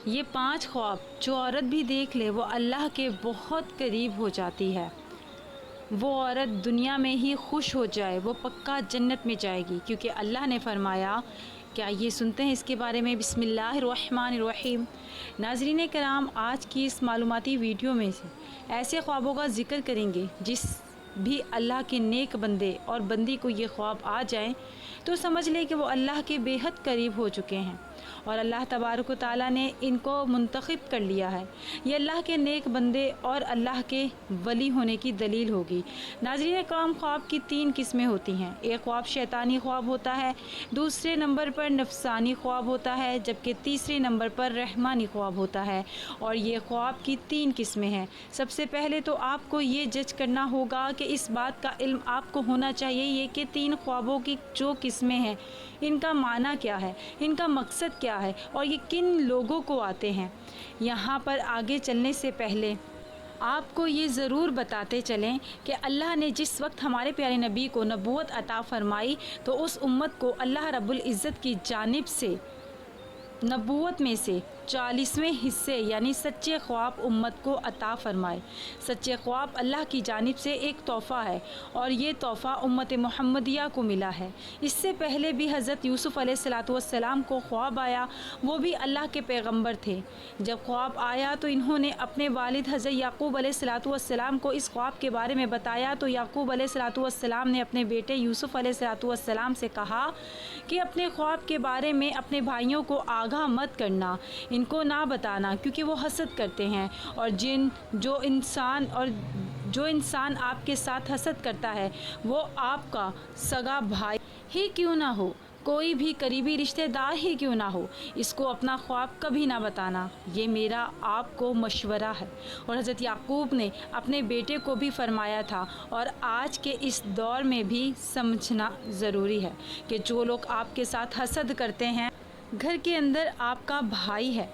یہ 5 خواب جو عورت بھی دیکھ لے وہ اللہ کے بہت قریب ہو جاتی ہے۔ وہ عورت دنیا میں ہی خوش ہو جائے، وہ پکا جنت میں جائے گی، کیونکہ اللہ نے فرمایا، کیا یہ سنتے ہیں اس کے بارے میں؟ بسم اللہ الرحمن الرحیم۔ ناظرین کرام، آج کی اس معلوماتی ویڈیو میں سے ایسے خوابوں کا ذکر کریں گے جس بھی اللہ کے نیک بندے اور بندی کو یہ خواب آ جائیں تو سمجھ لے کہ وہ اللہ کے بے حد قریب ہو چکے ہیں اور اللہ تبارک و تعالیٰ نے ان کو منتخب کر لیا ہے۔ یہ اللہ کے نیک بندے اور اللہ کے ولی ہونے کی دلیل ہوگی۔ ناظرین کرام، خواب کی 3 قسمیں ہوتی ہیں۔ ایک خواب شیطانی خواب ہوتا ہے، دوسرے نمبر پر نفسانی خواب ہوتا ہے، جبکہ تیسرے نمبر پر رحمانی خواب ہوتا ہے، اور یہ خواب کی 3 قسمیں ہیں۔ سب سے پہلے تو آپ کو یہ جج کرنا ہوگا کہ اس بات کا علم آپ کو ہونا چاہیے یہ کہ 3 خوابوں کی جو قسمیں ہیں ان کا معنی کیا ہے، ان کا مقصد کیا ہے اور یہ کن لوگوں کو آتے ہیں۔ یہاں پر آگے چلنے سے پہلے آپ کو یہ ضرور بتاتے چلیں کہ اللہ نے جس وقت ہمارے پیارے نبی کو نبوت عطا فرمائی تو اس امت کو اللہ رب العزت کی جانب سے نبوت میں سے 40ویں حصے یعنی سچے خواب امت کو عطا فرمائے۔ سچے خواب اللہ کی جانب سے ایک تحفہ ہے اور یہ تحفہ امت محمدیہ کو ملا ہے۔ اس سے پہلے بھی حضرت یوسف علیہ السلام کو خواب آیا، وہ بھی اللہ کے پیغمبر تھے۔ جب خواب آیا تو انہوں نے اپنے والد حضرت یعقوب علیہ السلام کو اس خواب کے بارے میں بتایا تو یعقوب علیہ السلام نے اپنے بیٹے یوسف علیہ السلام سے کہا کہ اپنے خواب کے بارے میں اپنے بھائیوں کو آگاہ مت کرنا، ان کو نہ بتانا، کیونکہ وہ حسد کرتے ہیں، اور جو انسان آپ کے ساتھ حسد کرتا ہے وہ آپ کا سگا بھائی ہی کیوں نہ ہو، کوئی بھی قریبی رشتہ دار ہی کیوں نہ ہو، اس کو اپنا خواب کبھی نہ بتانا، یہ میرا آپ کو مشورہ ہے۔ اور حضرت یعقوب نے اپنے بیٹے کو بھی فرمایا تھا، اور آج کے اس دور میں بھی سمجھنا ضروری ہے کہ جو لوگ آپ کے ساتھ حسد کرتے ہیں، گھر کے اندر آپ کا بھائی ہے،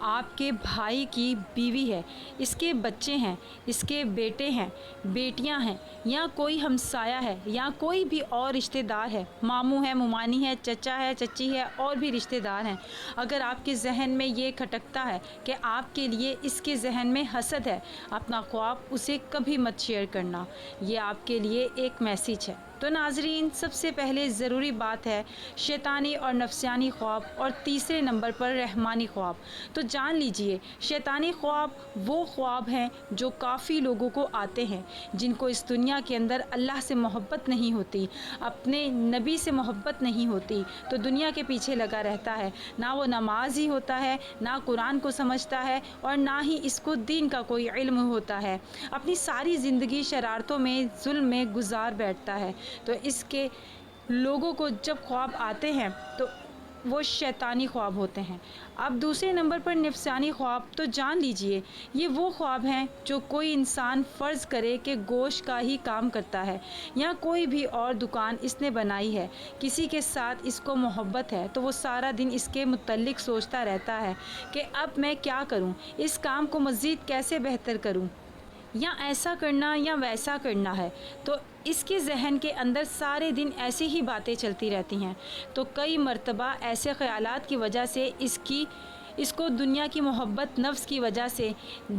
آپ کے بھائی کی بیوی ہے، اس کے بچے ہیں، اس کے بیٹے ہیں، بیٹیاں ہیں، یا کوئی ہمسایہ ہے، یا کوئی بھی اور رشتہ دار ہے، ماموں ہے، ممانی ہے، چچا ہے، چچی ہے، اور بھی رشتہ دار ہیں، اگر آپ کے ذہن میں یہ کھٹکتا ہے کہ آپ کے لیے اس کے ذہن میں حسد ہے، اپنا خواب اسے کبھی مت شیئر کرنا، یہ آپ کے لیے ایک میسیج ہے۔ تو ناظرین، سب سے پہلے ضروری بات ہے شیطانی اور نفسانی خواب، اور تیسرے نمبر پر رحمانی خواب۔ تو جان لیجئے، شیطانی خواب وہ خواب ہیں جو کافی لوگوں کو آتے ہیں جن کو اس دنیا کے اندر اللہ سے محبت نہیں ہوتی، اپنے نبی سے محبت نہیں ہوتی، تو دنیا کے پیچھے لگا رہتا ہے، نہ وہ نماز ہی ہوتا ہے، نہ قرآن کو سمجھتا ہے، اور نہ ہی اس کو دین کا کوئی علم ہوتا ہے، اپنی ساری زندگی شرارتوں میں، ظلم میں گزار بیٹھتا ہے۔ تو اس کے لوگوں کو جب خواب آتے ہیں تو وہ شیطانی خواب ہوتے ہیں۔ اب دوسرے نمبر پر نفسانی خواب، تو جان لیجئے یہ وہ خواب ہیں جو کوئی انسان فرض کرے کہ گوشت کا ہی کام کرتا ہے، یا کوئی بھی اور دکان اس نے بنائی ہے، کسی کے ساتھ اس کو محبت ہے تو وہ سارا دن اس کے متعلق سوچتا رہتا ہے کہ اب میں کیا کروں، اس کام کو مزید کیسے بہتر کروں، یا ایسا کرنا یا ویسا کرنا ہے، تو اس کے ذہن کے اندر سارے دن ایسی ہی باتیں چلتی رہتی ہیں۔ تو کئی مرتبہ ایسے خیالات کی وجہ سے اس کو دنیا کی محبت نفس کی وجہ سے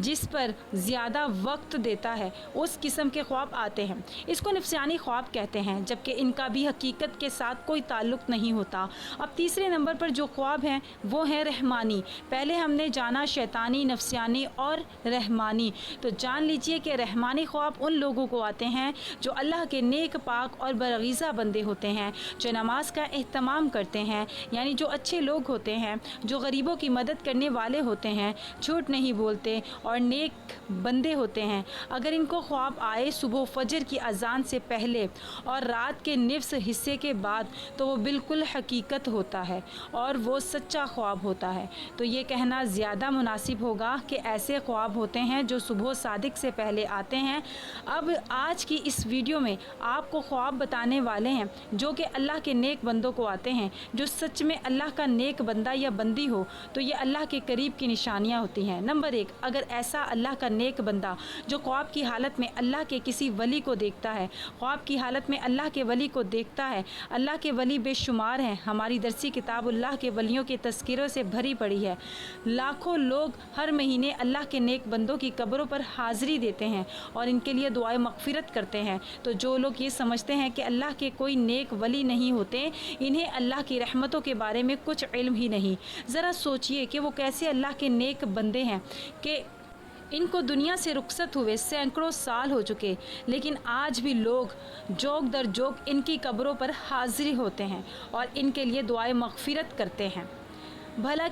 جس پر زیادہ وقت دیتا ہے اس قسم کے خواب آتے ہیں، اس کو نفسانی خواب کہتے ہیں، جبکہ ان کا بھی حقیقت کے ساتھ کوئی تعلق نہیں ہوتا۔ اب تیسرے نمبر پر جو خواب ہیں وہ ہیں رحمانی۔ پہلے ہم نے جانا شیطانی، نفسانی اور رحمانی، تو جان لیجئے کہ رحمانی خواب ان لوگوں کو آتے ہیں جو اللہ کے نیک پاک اور برغیزہ بندے ہوتے ہیں، جو نماز کا اہتمام کرتے ہیں، یعنی جو اچھے لوگ ہوتے ہیں، جو غریبوں کی مدد کرنے والے ہوتے ہیں، جھوٹ نہیں بولتے اور نیک بندے ہوتے ہیں۔ اگر ان کو خواب آئے صبح فجر کی اذان سے پہلے اور رات کے نصف حصے کے بعد تو وہ بالکل حقیقت ہوتا ہے اور وہ سچا خواب ہوتا ہے۔ تو یہ کہنا زیادہ مناسب ہوگا کہ ایسے خواب ہوتے ہیں جو صبح صادق سے پہلے آتے ہیں۔ اب آج کی اس ویڈیو میں آپ کو خواب بتانے والے ہیں جو کہ اللہ کے نیک بندوں کو آتے ہیں۔ جو سچ میں اللہ کا نیک بندہ یا بندی ہو تو یہ یہ اللہ کے قریب کی نشانیاں ہوتی ہیں۔ نمبر 1، اگر ایسا اللہ کا نیک بندہ جو خواب کی حالت میں اللہ کے کسی ولی کو دیکھتا ہے، خواب کی حالت میں اللہ کے ولی کو دیکھتا ہے۔ اللہ کے ولی بے شمار ہیں، ہماری درسی کتاب اللہ کے ولیوں کے تذکروں سے بھری پڑی ہے۔ لاکھوں لوگ ہر مہینے اللہ کے نیک بندوں کی قبروں پر حاضری دیتے ہیں اور ان کے لیے دعائیں مغفرت کرتے ہیں۔ تو جو لوگ یہ سمجھتے ہیں کہ اللہ کے کوئی نیک ولی نہیں ہوتے، انہیں اللہ کی رحمتوں کے بارے میں کچھ علم ہی نہیں۔ ذرا سوچئے کہ وہ کیسے اللہ کے نیک بندے ہیں کہ ان کو دنیا سے رخصت ہوئے سینکڑوں سال ہو چکے، لیکن آج بھی لوگ جوگ در جوگ ان کی قبروں پر حاضری ہوتے ہیں اور ان کے لیے دعائیں مغفرت کرتے ہیں۔ بھلا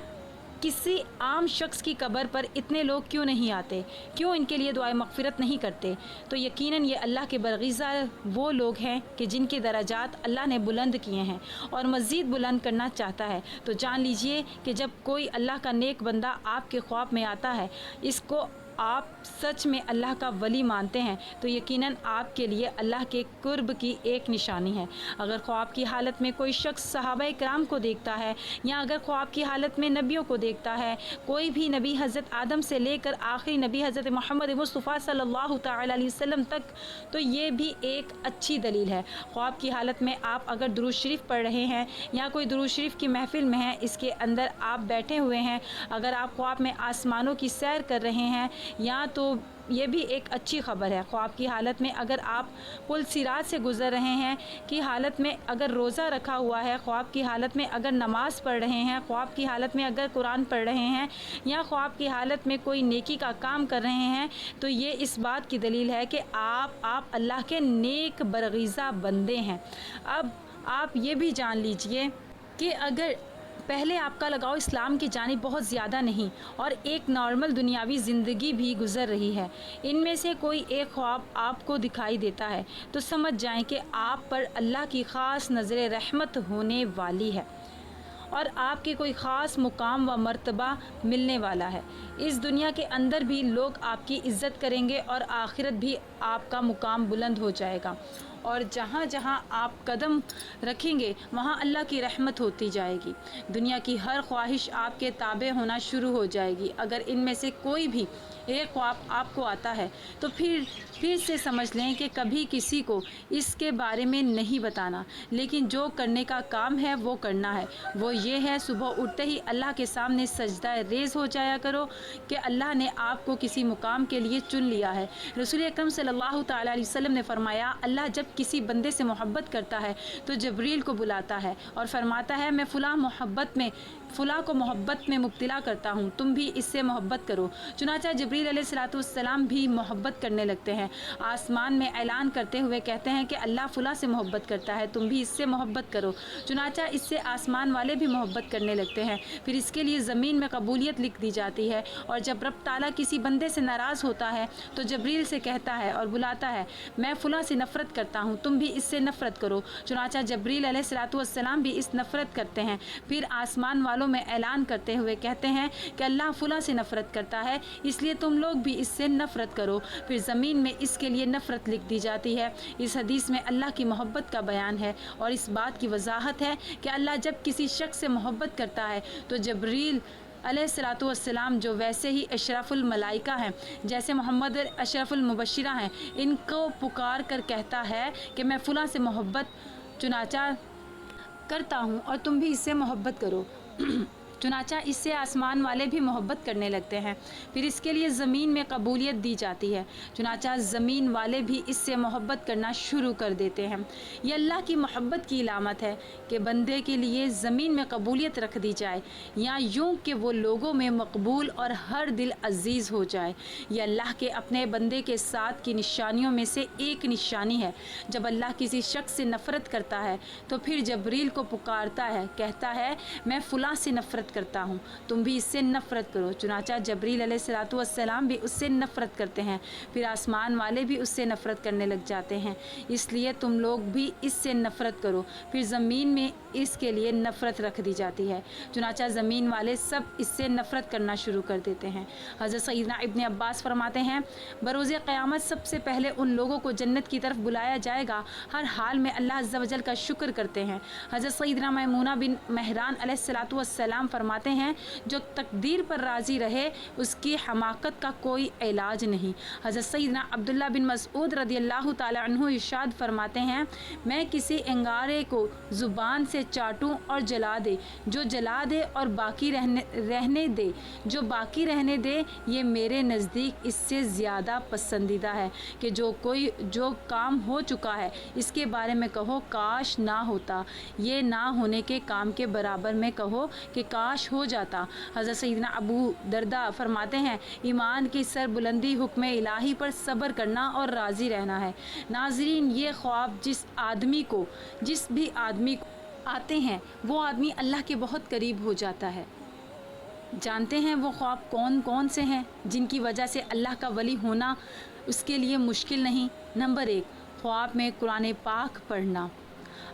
کسی عام شخص کی قبر پر اتنے لوگ کیوں نہیں آتے؟ کیوں ان کے لیے دعائیں مغفرت نہیں کرتے؟ تو یقیناً یہ اللہ کے برغیزہ وہ لوگ ہیں کہ جن کے درجات اللہ نے بلند کیے ہیں اور مزید بلند کرنا چاہتا ہے۔ تو جان لیجئے کہ جب کوئی اللہ کا نیک بندہ آپ کے خواب میں آتا ہے، اس کو آپ سچ میں اللہ کا ولی مانتے ہیں تو یقیناً آپ کے لیے اللہ کے قرب کی ایک نشانی ہے۔ اگر خواب کی حالت میں کوئی شخص صحابہ کرام کو دیکھتا ہے یا اگر خواب کی حالت میں نبیوں کو دیکھتا ہے، کوئی بھی نبی حضرت آدم سے لے کر آخری نبی حضرت محمد مصطفیٰ صلی اللہ تعالی علیہ وسلم تک، تو یہ بھی ایک اچھی دلیل ہے۔ خواب کی حالت میں آپ اگر درود شریف پڑھ رہے ہیں یا کوئی درود شریف کی محفل میں ہیں، اس کے اندر آپ بیٹھے ہوئے ہیں، اگر آپ خواب میں آسمانوں کی سیر کر رہے ہیں یا تو یہ بھی ایک اچھی خبر ہے۔ خواب کی حالت میں اگر آپ پل صراط سے گزر رہے ہیں کی حالت میں اگر روزہ رکھا ہوا ہے، خواب کی حالت میں اگر نماز پڑھ رہے ہیں، خواب کی حالت میں اگر قرآن پڑھ رہے ہیں یا خواب کی حالت میں کوئی نیکی کا کام کر رہے ہیں، تو یہ اس بات کی دلیل ہے کہ آپ اللہ کے نیک برغیزہ بندے ہیں۔ اب آپ یہ بھی جان لیجئے کہ اگر پہلے آپ کا لگاؤ اسلام کی جانب بہت زیادہ نہیں اور ایک نارمل دنیاوی زندگی بھی گزر رہی ہے، ان میں سے کوئی ایک خواب آپ کو دکھائی دیتا ہے، تو سمجھ جائیں کہ آپ پر اللہ کی خاص نظر رحمت ہونے والی ہے اور آپ کے کوئی خاص مقام و مرتبہ ملنے والا ہے۔ اس دنیا کے اندر بھی لوگ آپ کی عزت کریں گے اور آخرت بھی آپ کا مقام بلند ہو جائے گا، اور جہاں جہاں آپ قدم رکھیں گے وہاں اللہ کی رحمت ہوتی جائے گی۔ دنیا کی ہر خواہش آپ کے تابع ہونا شروع ہو جائے گی۔ اگر ان میں سے کوئی بھی ایک خواب آپ کو آتا ہے تو پھر سے سمجھ لیں کہ کبھی کسی کو اس کے بارے میں نہیں بتانا، لیکن جو کرنے کا کام ہے وہ کرنا ہے۔ وہ یہ ہے، صبح اٹھتے ہی اللہ کے سامنے سجدہ ریز ہو جایا کرو کہ اللہ نے آپ کو کسی مقام کے لیے چن لیا ہے۔ رسول اکرم صلی اللہ تعالیٰ علیہ وسلم نے فرمایا، اللہ جب کسی بندے سے محبت کرتا ہے تو جبریل کو بلاتا ہے اور فرماتا ہے میں فلاں کو محبت میں مبتلا کرتا ہوں، تم بھی اس سے محبت کرو۔ چنانچہ جبریل علیہ السلام بھی محبت کرنے لگتے ہیں، آسمان میں اعلان کرتے ہوئے کہتے ہیں کہ اللہ فلاں سے محبت کرتا ہے، تم بھی اس سے محبت کرو۔ چنانچہ اس سے آسمان والے بھی محبت کرنے لگتے ہیں، پھر اس کے لیے زمین میں قبولیت لکھ دی جاتی ہے، اور جب رب تعالیٰ کسی بندے سے ناراض ہوتا ہے تو جبریل سے کہتا ہے اور بلاتا ہے میں فلاں سے نفرت کرتا ہوں، تم بھی اس سے نفرت کرو۔ چنانچہ جبریل علیہ السلام بھی اس نفرت کرتے ہیں، پھر آسمان والوں میں اعلان کرتے ہوئے کہتے ہیں کہ اللہ فلاں سے نفرت کرتا ہے، اس لیے تم لوگ بھی اس سے نفرت کرو، پھر زمین میں اس کے لیے نفرت لکھ دی جاتی ہے۔ اس حدیث میں اللہ کی محبت کا بیان ہے اور اس بات کی وضاحت ہے کہ اللہ جب کسی شخص سے محبت کرتا ہے تو جبریل علیہ السلام جو ویسے ہی اشرف الملائکہ ہیں، جیسے محمد اشرف المبشرہ ہیں، ان کو پکار کر کہتا ہے کہ میں فلاں سے محبت چنانچہ کرتا ہوں اور تم بھی اس سے محبت کرو۔ چنانچہ اس سے آسمان والے بھی محبت کرنے لگتے ہیں، پھر اس کے لیے زمین میں قبولیت دی جاتی ہے، چنانچہ زمین والے بھی اس سے محبت کرنا شروع کر دیتے ہیں۔ یہ اللہ کی محبت کی علامت ہے کہ بندے کے لیے زمین میں قبولیت رکھ دی جائے، یا یوں کہ وہ لوگوں میں مقبول اور ہر دل عزیز ہو جائے۔ یہ اللہ کے اپنے بندے کے ساتھ کی نشانیوں میں سے ایک نشانی ہے۔ جب اللہ کسی شخص سے نفرت کرتا ہے تو پھر جبریل کو پکارتا ہے، کہتا ہے میں فلاں سے نفرت کرتا ہوں، تم بھی اس سے نفرت کرو۔ چنانچہ جبریل علیہ السلام بھی اس سے نفرت کرتے ہیں، پھر آسمان والے بھی اس سے نفرت کرنے لگ جاتے ہیں، اس لیے تم لوگ بھی اس سے نفرت کرو۔ پھر زمین میں اس کے لیے نفرت رکھ دی جاتی ہے، چنانچہ زمین والے سب اس سے نفرت کرنا شروع کر دیتے ہیں۔ حضرت سیدنا ابن عباس فرماتے ہیں بروز قیامت سب سے پہلے ان لوگوں کو جنت کی طرف بلایا جائے گا ہر حال میں اللہ عز و جل کا شکر کرتے ہیں۔ حضرت سیدنا میمونہ بن مہران علیہ السلام فرماتے ہیں جو تقدیر پر راضی رہے اس کی حماقت کا کوئی علاج نہیں۔ حضرت سیدنا عبداللہ بن مسعود رضی اللہ تعالی عنہ ارشاد فرماتے ہیں میں کسی انگارے کو زبان سے چاٹوں اور جلا دے، جو جلا دے اور باقی رہنے دے، جو باقی رہنے دے، یہ میرے نزدیک اس سے زیادہ پسندیدہ ہے کہ جو کام ہو چکا ہے اس کے بارے میں کہو کاش نہ ہوتا، یہ نہ ہونے کے کام کے برابر میں کہو کہ کاش ہو جاتا۔ حضرت سیدنا ابو درداء فرماتے ہیں ایمان کی سر بلندی حکم الہی پر صبر کرنا اور راضی رہنا ہے۔ ناظرین، یہ خواب جس بھی آدمی کو آتے ہیں وہ آدمی اللہ کے بہت قریب ہو جاتا ہے۔ جانتے ہیں وہ خواب کون کون سے ہیں جن کی وجہ سے اللہ کا ولی ہونا اس کے لیے مشکل نہیں؟ نمبر 1، خواب میں قرآن پاک پڑھنا۔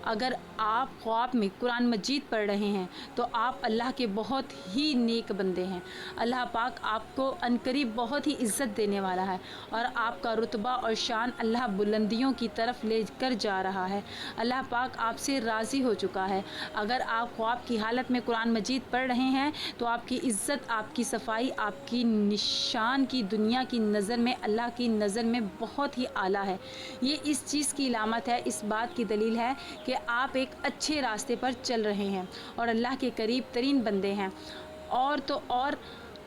اگر آپ خواب میں قرآن مجید پڑھ رہے ہیں تو آپ اللہ کے بہت ہی نیک بندے ہیں۔ اللہ پاک آپ کو عنقریب بہت ہی عزت دینے والا ہے اور آپ کا رتبہ اور شان اللہ بلندیوں کی طرف لے کر جا رہا ہے۔ اللہ پاک آپ سے راضی ہو چکا ہے۔ اگر آپ خواب کی حالت میں قرآن مجید پڑھ رہے ہیں تو آپ کی عزت، آپ کی صفائی، آپ کی نشان کی دنیا کی نظر میں اللہ کی نظر میں بہت ہی اعلیٰ ہے۔ یہ اس چیز کی علامت ہے، اس بات کی دلیل ہے کہ آپ ایک اچھے راستے پر چل رہے ہیں اور اللہ کے قریب ترین بندے ہیں۔ اور تو اور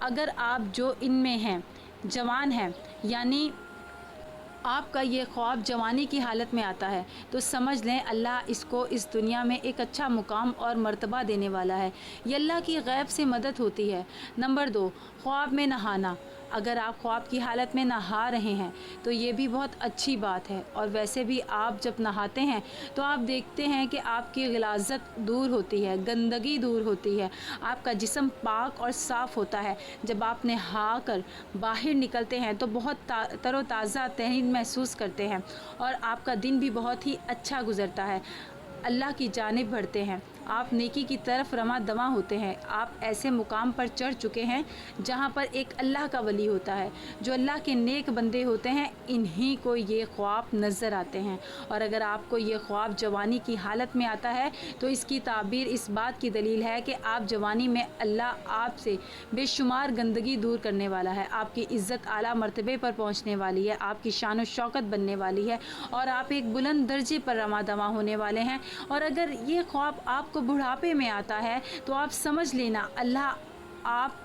اگر آپ جو ان میں ہیں جوان ہیں، یعنی آپ کا یہ خواب جوانی کی حالت میں آتا ہے تو سمجھ لیں اللہ اس کو اس دنیا میں ایک اچھا مقام اور مرتبہ دینے والا ہے۔ یہ اللہ کی غیب سے مدد ہوتی ہے۔ نمبر 2، خواب میں نہانا۔ اگر آپ خواب کی حالت میں نہا رہے ہیں تو یہ بھی بہت اچھی بات ہے، اور ویسے بھی آپ جب نہاتے ہیں تو آپ دیکھتے ہیں کہ آپ کی غلاظت دور ہوتی ہے، گندگی دور ہوتی ہے، آپ کا جسم پاک اور صاف ہوتا ہے۔ جب آپ نہا کر باہر نکلتے ہیں تو بہت تر و تازہ ترین محسوس کرتے ہیں اور آپ کا دن بھی بہت ہی اچھا گزرتا ہے، اللہ کی جانب بڑھتے ہیں، آپ نیکی کی طرف رواں دواں ہوتے ہیں۔ آپ ایسے مقام پر چڑھ چکے ہیں جہاں پر ایک اللہ کا ولی ہوتا ہے۔ جو اللہ کے نیک بندے ہوتے ہیں انہی کو یہ خواب نظر آتے ہیں، اور اگر آپ کو یہ خواب جوانی کی حالت میں آتا ہے تو اس کی تعبیر اس بات کی دلیل ہے کہ آپ جوانی میں اللہ آپ سے بے شمار گندگی دور کرنے والا ہے، آپ کی عزت اعلیٰ مرتبے پر پہنچنے والی ہے، آپ کی شان و شوکت بننے والی ہے اور آپ ایک بلند درجے پر رواں دواں ہونے والے ہیں۔ اور اگر یہ خواب آپ کو بڑھاپے میں آتا ہے تو آپ سمجھ لینا اللہ آپ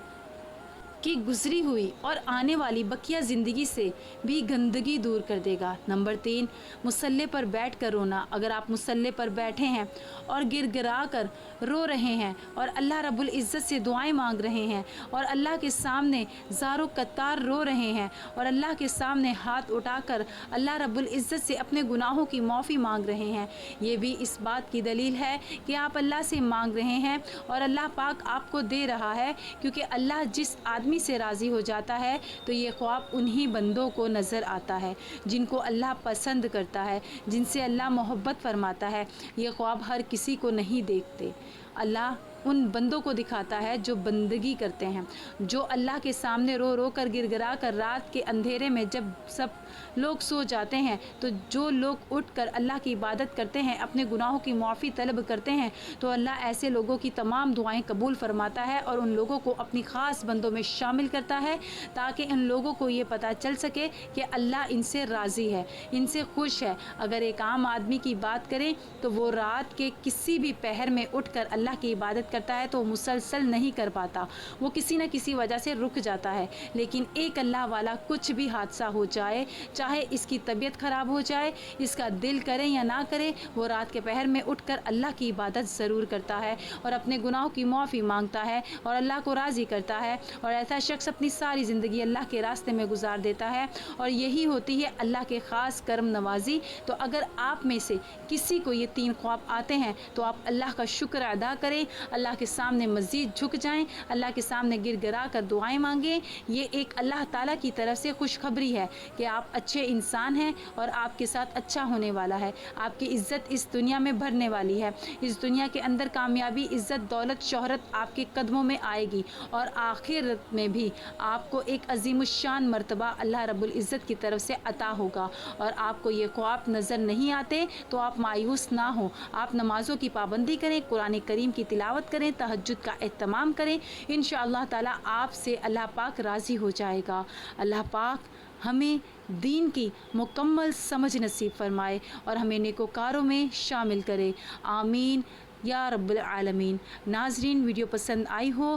کی گزری ہوئی اور آنے والی بقیہ زندگی سے بھی گندگی دور کر دے گا۔ نمبر 3، مصلے پر بیٹھ کر رونا۔ اگر آپ مصلے پر بیٹھے ہیں اور گر گرا کر رو رہے ہیں اور اللہ رب العزت سے دعائیں مانگ رہے ہیں اور اللہ کے سامنے زار و قطار رو رہے ہیں اور اللہ کے سامنے ہاتھ اٹھا کر اللہ رب العزت سے اپنے گناہوں کی معافی مانگ رہے ہیں، یہ بھی اس بات کی دلیل ہے کہ آپ اللہ سے مانگ رہے ہیں اور اللہ پاک آپ کو دے رہا ہے، کیونکہ اللہ جس آدمی سے راضی ہو جاتا ہے تو یہ خواب انہی بندوں کو نظر آتا ہے جن کو اللہ پسند کرتا ہے، جن سے اللہ محبت فرماتا ہے۔ یہ خواب ہر کسی کو نہیں دیکھتے، اللہ ان بندوں کو دکھاتا ہے جو بندگی کرتے ہیں، جو اللہ کے سامنے رو رو کر گر گرا کر رات کے اندھیرے میں جب سب لوگ سو جاتے ہیں تو جو لوگ اٹھ کر اللہ کی عبادت کرتے ہیں، اپنے گناہوں کی معافی طلب کرتے ہیں، تو اللہ ایسے لوگوں کی تمام دعائیں قبول فرماتا ہے اور ان لوگوں کو اپنی خاص بندوں میں شامل کرتا ہے تاکہ ان لوگوں کو یہ پتہ چل سکے کہ اللہ ان سے راضی ہے، ان سے خوش ہے۔ اگر ایک عام آدمی کی بات کریں تو وہ رات کے کسی بھی پہر میں اٹھ کر اللہ کی عبادت کرتا ہے تو مسلسل نہیں کر پاتا، وہ کسی نہ کسی وجہ سے رک جاتا ہے، لیکن ایک اللہ والا کچھ بھی حادثہ ہو جائے، چاہے اس کی طبیعت خراب ہو جائے، اس کا دل کرے یا نہ کرے، وہ رات کے پہر میں اٹھ کر اللہ کی عبادت ضرور کرتا ہے اور اپنے گناہوں کی معافی مانگتا ہے اور اللہ کو راضی کرتا ہے، اور ایسا شخص اپنی ساری زندگی اللہ کے راستے میں گزار دیتا ہے، اور یہی ہوتی ہے اللہ کے خاص کرم نوازی۔ تو اگر آپ میں سے کسی کو یہ 3 خواب آتے ہیں تو آپ اللہ کا شکر ادا کریں، اللہ کے سامنے مزید جھک جائیں، اللہ کے سامنے گر گرا کر دعائیں مانگیں۔ یہ ایک اللہ تعالیٰ کی طرف سے خوشخبری ہے کہ آپ اچھے انسان ہیں اور آپ کے ساتھ اچھا ہونے والا ہے، آپ کی عزت اس دنیا میں بڑھنے والی ہے، اس دنیا کے اندر کامیابی، عزت، دولت، شہرت آپ کے قدموں میں آئے گی، اور آخرت میں بھی آپ کو ایک عظیم الشان مرتبہ اللہ رب العزت کی طرف سے عطا ہوگا۔ اور آپ کو یہ خواب نظر نہیں آتے تو آپ مایوس نہ ہوں، آپ نمازوں کی پابندی کریں، قرآن کریم کی تلاوت کریں، تہجد کا اہتمام کریں، انشاءاللہ تعالیٰ آپ سے اللہ پاک راضی ہو جائے گا۔ اللہ پاک ہمیں دین کی مکمل سمجھ نصیب فرمائے اور ہمیں نیکوکاروں میں شامل کرے، آمین یا رب العالمین۔ ناظرین، ویڈیو پسند آئی ہو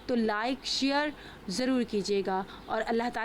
تو لائک شیئر ضرور کیجیے گا، اور اللہ تعالیٰ